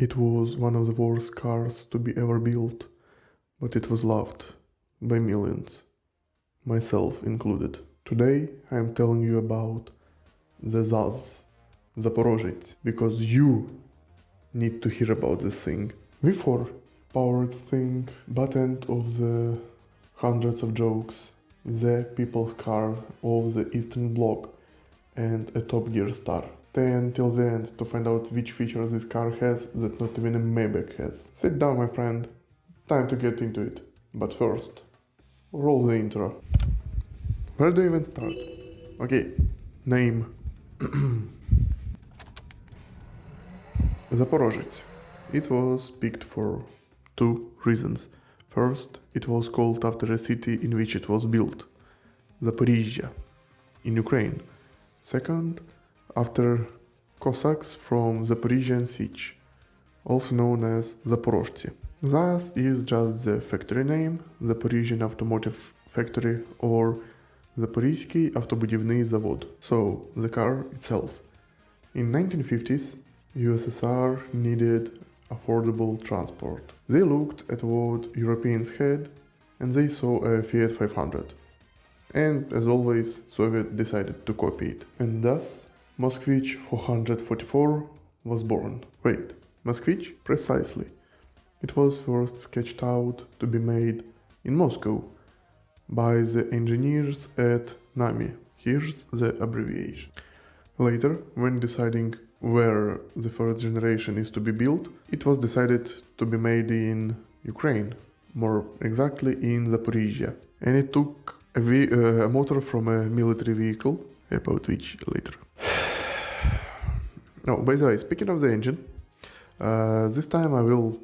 It was one of the worst cars to be ever built, but it was loved by millions, myself included. Today I am telling you about the ZAZ, Zaporozhets, because you need to hear about this thing. V4 powered thing, butt end of the hundreds of jokes, the people's car of the Eastern Bloc, and a Top Gear star. Stay until the end to find out which features this car has that not even a Maybach has. Sit down, my friend. Time to get into it. But first, roll the intro. Where do I even start? Okay, name. Zaporozhets. It was picked for two reasons. First, it was called after a city in which it was built, Zaporizhzhia, in Ukraine. Second, after Cossacks from Zaporizhian siege, also known as Zaporozhets. ZAZ is just the factory name, Zaporizhian Automotive Factory or Zaporizhsky Avtobudivny Zavod, so the car itself. In 1950s, USSR needed affordable transport. They looked at what Europeans had and they saw a Fiat 500. And as always, Soviets decided to copy it. And thus, Moskvich 444 was born. Wait, Moskvich? Precisely. It was first sketched out to be made in Moscow by the engineers at NAMI. Here's the abbreviation. Later, when deciding where the first generation is to be built, it was decided to be made in Ukraine, more exactly in Zaporizhzhia. And it took a motor from a military vehicle, about which later. Oh, by the way, speaking of the engine, this time I will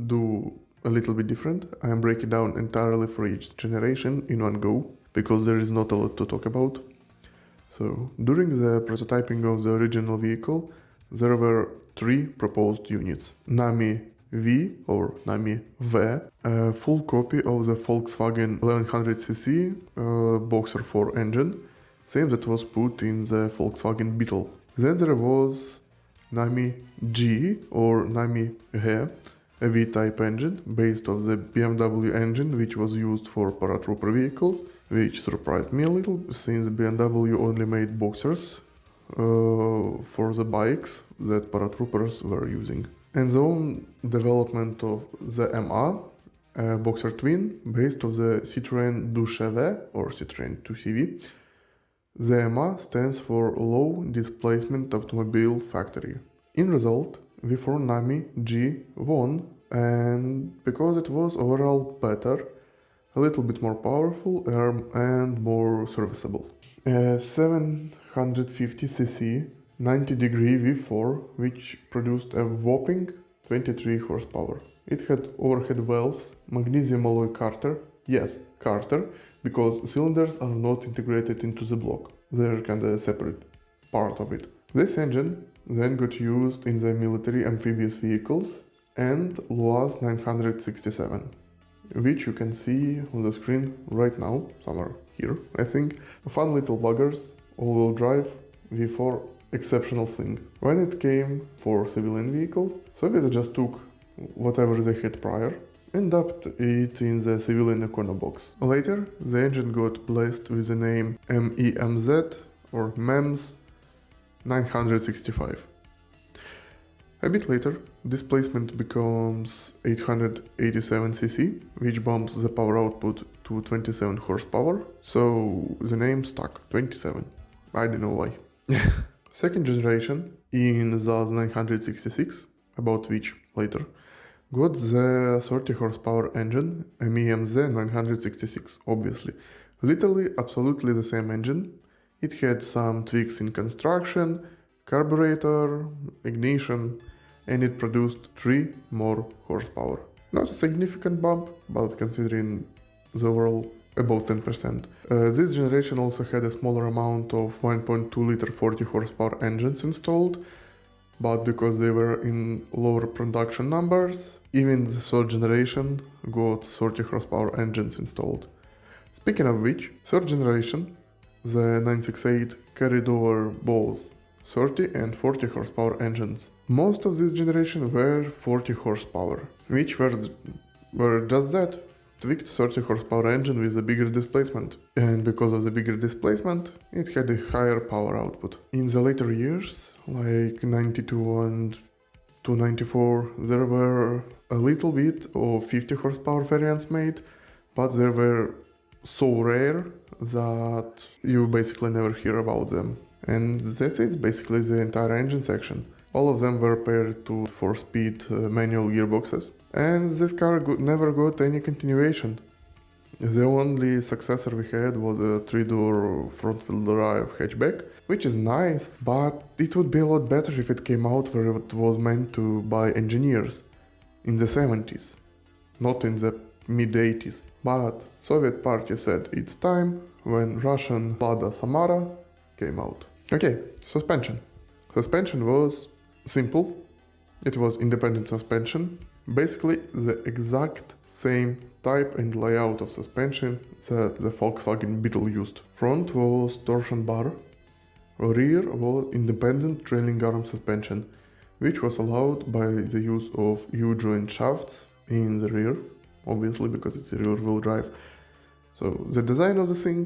do a little bit different. I am breaking down entirely for each generation in one go, because there is not a lot to talk about. So, during the prototyping of the original vehicle, there were three proposed units. NAMI V or NAMI V, a full copy of the Volkswagen 1100cc Boxer 4 engine, same that was put in the Volkswagen Beetle. Then there was NAMI G or NAMI G, a V-type engine based on the BMW engine which was used for paratrooper vehicles, which surprised me a little since BMW only made Boxers for the bikes that paratroopers were using. And the own development of the MA, a Boxer twin based on the Citroën 2CV or Citroën 2CV. The MA stands for Low Displacement Automobile Factory. In result, V4 NAMI G won, and because it was overall better, a little bit more powerful and more serviceable. A 750cc 90-degree V4 which produced a whopping 23 horsepower. It had overhead valves, magnesium alloy carter, yes, carter, because cylinders are not integrated into the block. They're kinda a separate part of it. This engine then got used in the military amphibious vehicles and LuAZ 967, which you can see on the screen right now, somewhere here, I think. Fun little buggers, all-wheel drive, V4, exceptional thing. When it came for civilian vehicles, Soviets just took whatever they had prior and dubbed it in the civilian econo box. Later, the engine got blessed with the name MEMZ or MEMS 965. A bit later, displacement becomes 887cc, which bumps the power output to 27 horsepower, so the name stuck, 27. I don't know why. Second generation, in ZAZ 966, about which later, got the 30 horsepower engine, MEMZ 966, obviously. Literally, absolutely the same engine. It had some tweaks in construction, carburetor, ignition, and it produced 3 more horsepower. Not a significant bump, but considering the overall, about 10%. This generation also had a smaller amount of 1.2 liter 40 horsepower engines installed, but because they were in lower production numbers, even the third generation got 30 horsepower engines installed. Speaking of which, third generation, the 968 carried over both 30 and 40 horsepower engines. Most of this generation were 40 horsepower, which were just that, tweaked 30 horsepower engine with a bigger displacement. And because of the bigger displacement, it had a higher power output. In the later years, like 92 and 294, there were a little bit of 50 horsepower variants made, but they were so rare that you basically never hear about them. And that's it, basically the entire engine section. All of them were paired to 4-speed manual gearboxes. And this car never got any continuation. The only successor we had was a 3-door front-wheel drive hatchback, which is nice, but it would be a lot better if it came out where it was meant to by engineers in the 70s, not in the mid-80s. But Soviet party said it's time when Russian Lada Samara came out. Okay, suspension. Suspension was simple. It was independent suspension. Basically the exact same type and layout of suspension that the Volkswagen Beetle used. Front was torsion bar. Rear was independent trailing arm suspension, which was allowed by the use of U-joint shafts in the rear, obviously because it's a rear-wheel drive. So the design of the thing,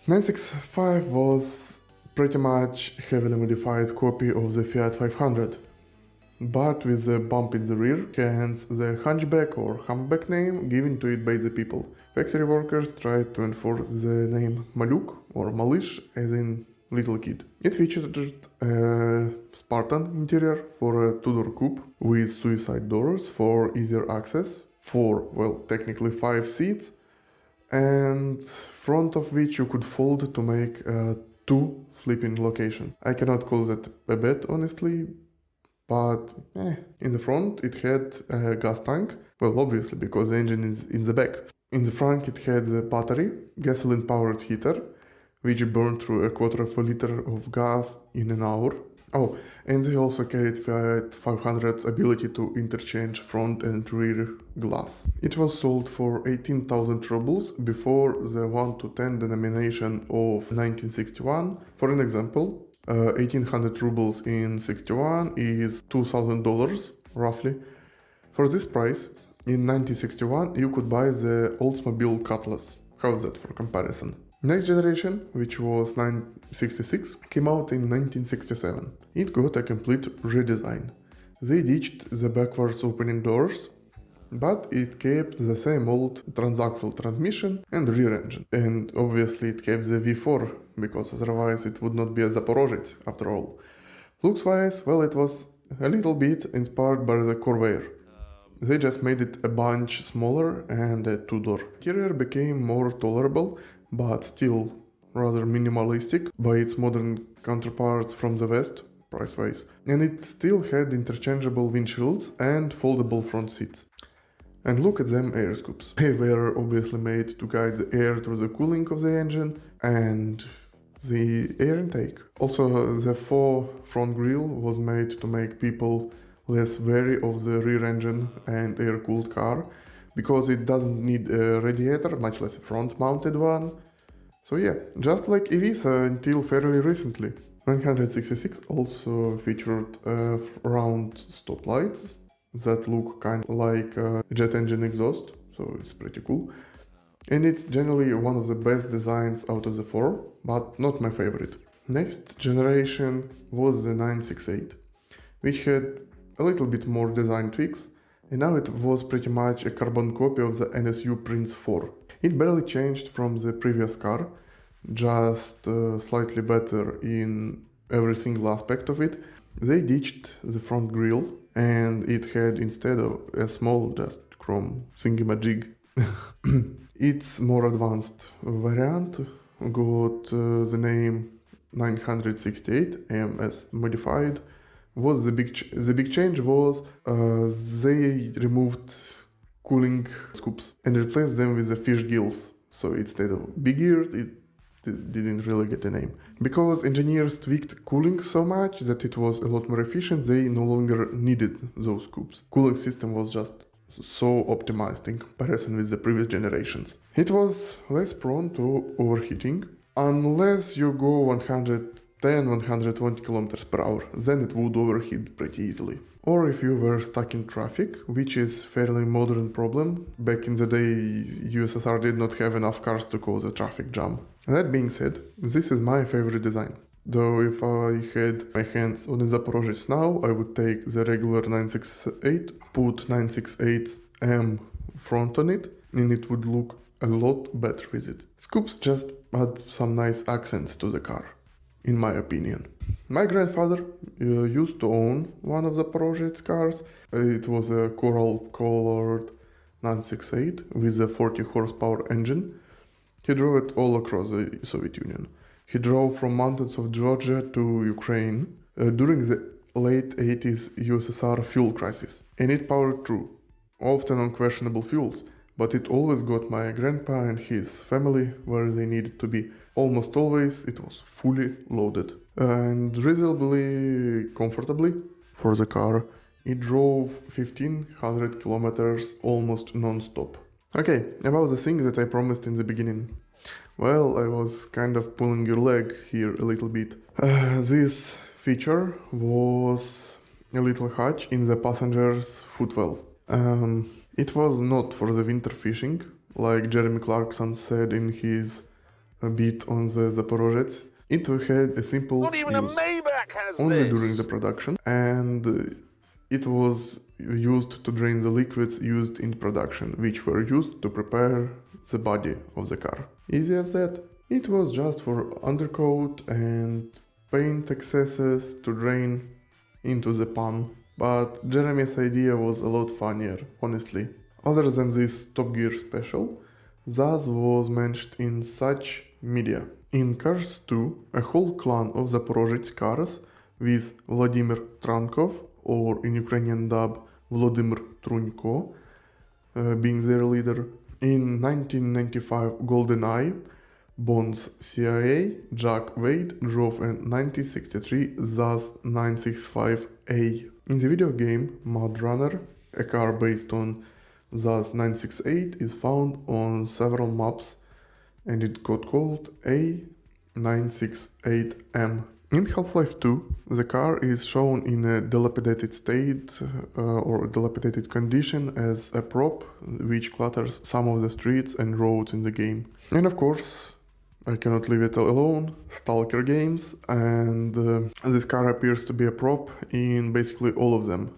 965 was pretty much heavily modified copy of the Fiat 500, but with a bump in the rear, hence the hunchback or humpback name given to it by the people. Factory workers tried to enforce the name Maluk or Malish as in little kid. It featured a Spartan interior for a 2-door coupe with suicide doors for easier access, for, well, technically 5 seats, and front of which you could fold to make 2 sleeping locations. I cannot call that a bed, honestly, but in the front it had a gas tank, well, obviously because the engine is in the back. In the front it had a battery, gasoline powered heater, which burned through a quarter of a liter of gas in an hour. Oh, and they also carried Fiat 500's ability to interchange front and rear glass. It was sold for 18,000 rubles before the 1 to 10 denomination of 1961. For an example, 1800 rubles in 61 is $2,000 roughly. For this price, in 1961 you could buy the Oldsmobile Cutlass. How's that for comparison? Next generation, which was 966, came out in 1967. It got a complete redesign. They ditched the backwards opening doors, but it kept the same old transaxle transmission and rear engine. And obviously it kept the V4, because otherwise it would not be a Zaporozhets after all. Looks-wise, well, it was a little bit inspired by the Corvair. They just made it a bunch smaller and a 2-door. Interior became more tolerable, but still rather minimalistic by its modern counterparts from the West, price-wise. And it still had interchangeable windshields and foldable front seats. And look at them air scoops. They were obviously made to guide the air through the cooling of the engine and the air intake. Also, the front grille was made to make people less wary of the rear engine and air-cooled car, because it doesn't need a radiator, much less a front-mounted one. So yeah, just like Ibiza until fairly recently. 966 also featured round stoplights that look kind of like a jet engine exhaust, so it's pretty cool. And it's generally one of the best designs out of the 4, but not my favorite. Next generation was the 968, which had a little bit more design tweaks, and now it was pretty much a carbon copy of the NSU Prince 4. It barely changed from the previous car, just slightly better in every single aspect of it. They ditched the front grille, and it had instead of a small just chrome thingamajig. Its more advanced variant got the name 968 AMS modified. The big change was they removed cooling scoops and replaced them with the fish gills. So instead of big ears, it didn't really get a name. Because engineers tweaked cooling so much that it was a lot more efficient, they no longer needed those scoops. Cooling system was just so optimized in comparison with the previous generations. It was less prone to overheating, unless you go 110 10-120 km per hour, then it would overheat pretty easily. Or if you were stuck in traffic, which is fairly modern problem. Back in the day, USSR did not have enough cars to cause a traffic jam. That being said, this is my favorite design. Though if I had my hands on a Zaporozhets now, I would take the regular 968, put 968M front on it, and it would look a lot better with it. Scoops just add some nice accents to the car, in my opinion. My grandfather used to own one of the Zaporozhets cars. It was a coral colored 968 with a 40 horsepower engine. He drove it all across the Soviet Union. He drove from mountains of Georgia to Ukraine during the late 80s USSR fuel crisis. And it powered through, often on questionable fuels, but it always got my grandpa and his family where they needed to be. Almost always it was fully loaded. And reasonably comfortably for the car, it drove 1500 kilometers almost non-stop. Okay, about the thing that I promised in the beginning. Well, I was kind of pulling your leg here a little bit. This feature was a little hatch in the passenger's footwell. It was not for the winter fishing, like Jeremy Clarkson said in his bit on the Zaporozhets. It had a simple Not even use a Maybach has only this. during the production, and it was used to drain the liquids used in production, which were used to prepare the body of the car. Easy as that. It was just for undercoat and paint excesses to drain into the pan, but Jeremy's idea was a lot funnier, honestly. Other than this Top Gear special, ZAZ was mentioned in such media. In Cars 2, a whole clan of Zaporozhets cars with Vladimir Trankov, or in Ukrainian dub Vladimir Trunko, being their leader. In 1995 GoldenEye, Bond's CIA, Jack Wade, drove a 1963 ZAZ 965A. In the video game Mud Runner, a car based on ZAZ 968 is found on several maps, and it got called A968M. In Half-Life 2, the car is shown in a dilapidated state or dilapidated condition as a prop, which clutters some of the streets and roads in the game. And of course, I cannot leave it alone, Stalker games, and this car appears to be a prop in basically all of them.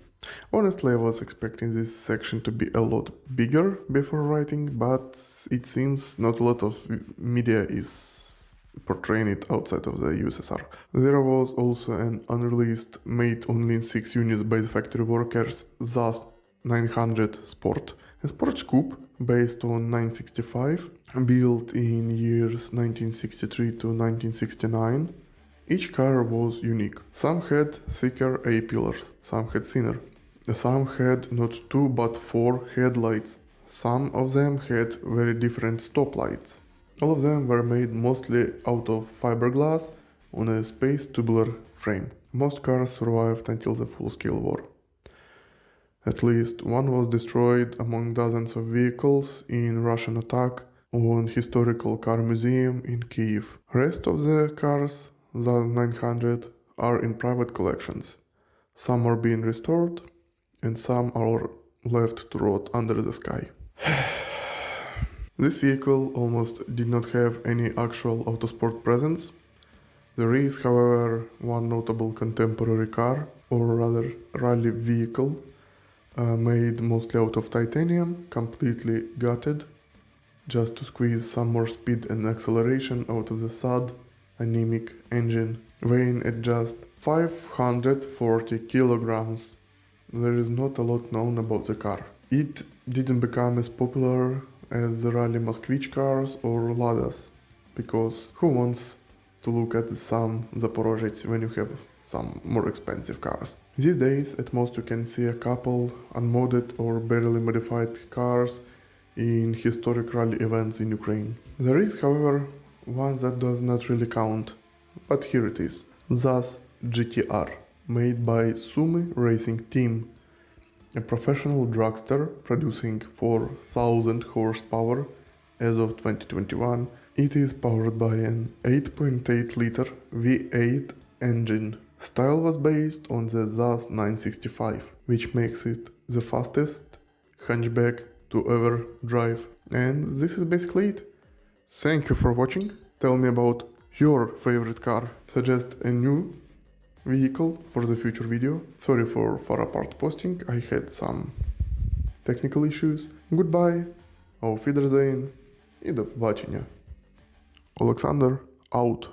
Honestly, I was expecting this section to be a lot bigger before writing, but it seems not a lot of media is portraying it outside of the USSR. There was also an unreleased, made only in 6 units by the factory workers, ZAZ 900 Sport, a sports coupe based on 965, built in years 1963 to 1969. Each car was unique. Some had thicker A-pillars, some had thinner. Some had not 2 but 4 headlights. Some of them had very different stoplights. All of them were made mostly out of fiberglass on a space tubular frame. Most cars survived until the full-scale war. At least one was destroyed among dozens of vehicles in Russian attack on historical car museum in Kiev. Rest of the cars, ZAZ 900, are in private collections. Some are being restored, and some are left to rot under the sky. This vehicle almost did not have any actual autosport presence. There is, however, one notable contemporary car, or rather rally vehicle, made mostly out of titanium, completely gutted, just to squeeze some more speed and acceleration out of the sad, anemic engine, weighing at just 540 kilograms. There is not a lot known about the car. It didn't become as popular as the Rally Moskvich cars or Ladas, because who wants to look at some Zaporozhets when you have some more expensive cars? These days, at most you can see a couple unmodded or barely modified cars in historic rally events in Ukraine. There is, however, one that does not really count, but here it is. ZAZ GTR, made by Sumy Racing Team, a professional dragster producing 4000 horsepower as of 2021. It is powered by an 8.8 liter V8 engine. Style was based on the ZAZ 965, which makes it the fastest hatchback to ever drive. And this is basically it. Thank you for watching. Tell me about your favorite car. Suggest a new vehicle for the future video. Sorry for far apart posting, I had some technical issues. Goodbye, auf Wiedersehen и до побачення. Oleksander out.